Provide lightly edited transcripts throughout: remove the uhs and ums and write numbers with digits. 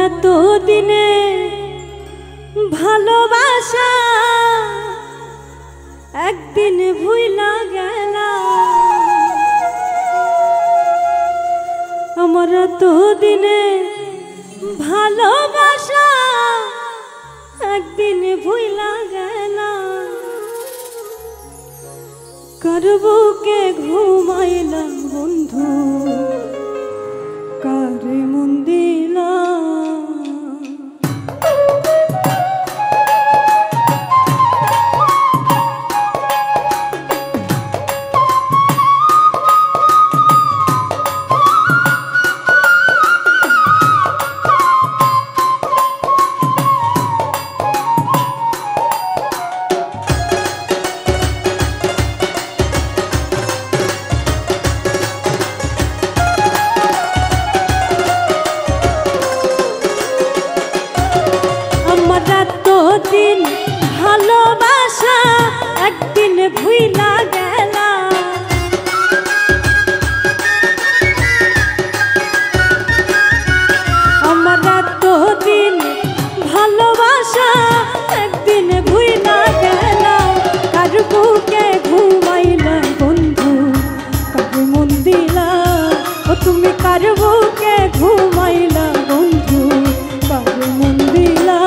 এত দিনে ভালোবাসা একদিন ভুইলা গেলা, আমার এত দিনে ভালোবাসা একদিন ভুইলা গেলা। কার বুকে ঘুমাইলাম বন্ধু, কারে মন দিলা। দিন ভালোবাসা একদিন ভুইলা গেলা, আমার এতদিন ভালোবাসা একদিন ভুইলা গেলা। কার বুকে ঘুমাইলা বন্ধু, কার মন দিলা। ও তুমি কার বুকে ঘুমাইলা বন্ধু, কার মন দিলা।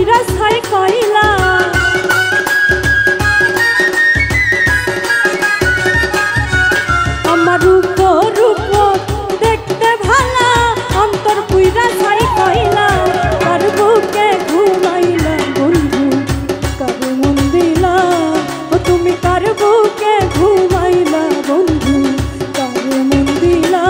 পুইরা ছাই কইলা আমার রূপ রূপ দেখতে ভালা অন্তর পুইরা ছাই কইলা কার বুকে ঘুমাইলা বন্ধু কার মন দিলা ও তুমি কার বুকে ঘুমাইলা বন্ধু কার মন দিলা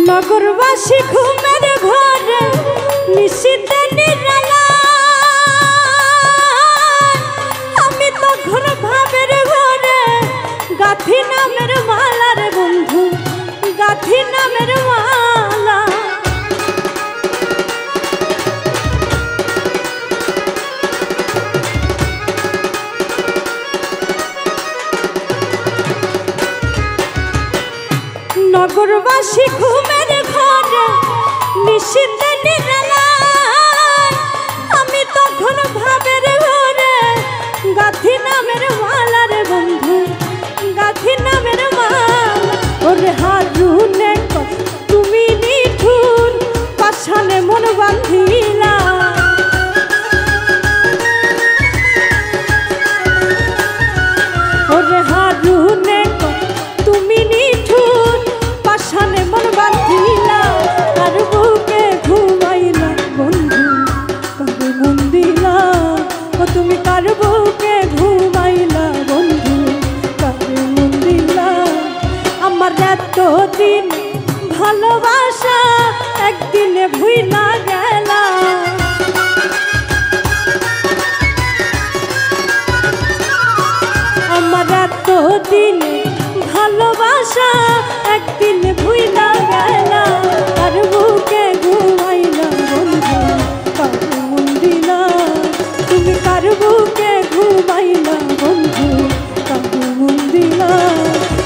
নগরবাসী ঘুমের ঘরে নিশীতে নিরালা আমি তো ঘর ভাবের ঘরে গাথি নামের মালা রে বন্ধু গাথি নামের মালা নগরবাসী ঘুমের ঘরে নিশীতে নিরালা আমি তখন ভাবের ঘরে গাথি নামের মালা রে বন্ধু গাথি নামের মালা ওরে হারুনে তুমি নিঠুর পাশানে মন বাঁধিলা ওরে হারুনে তুমি নিঠুর পাশানে মন বাঁধিলা আর বুকে ঘুমাইলা বন্ধু কার মন দিলা ও তুমি কার বুকে ঘুমাইলা বন্ধু কার মন দিলা আমার এতদিন ভালোবাসা একদিনে ভুইলা গেলা আমার এতদিন ভালোবাসা একদিন ভুইলা গেলা আর বুকে ঘুমাইলা বন্ধু কার মন দিলা তুমি কার বুকে ঘুমাইলা বন্ধু কার মন দিলা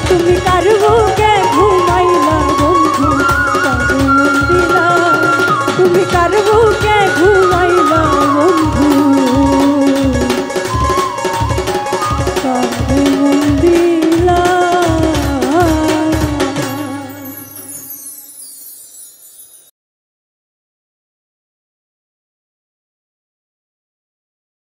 তুমি কার বুকে ঘুমাইলা বন্ধু কার মন দিলা তুমি কার বুকে ঘুমাইলা বন্ধু কার মন দিলা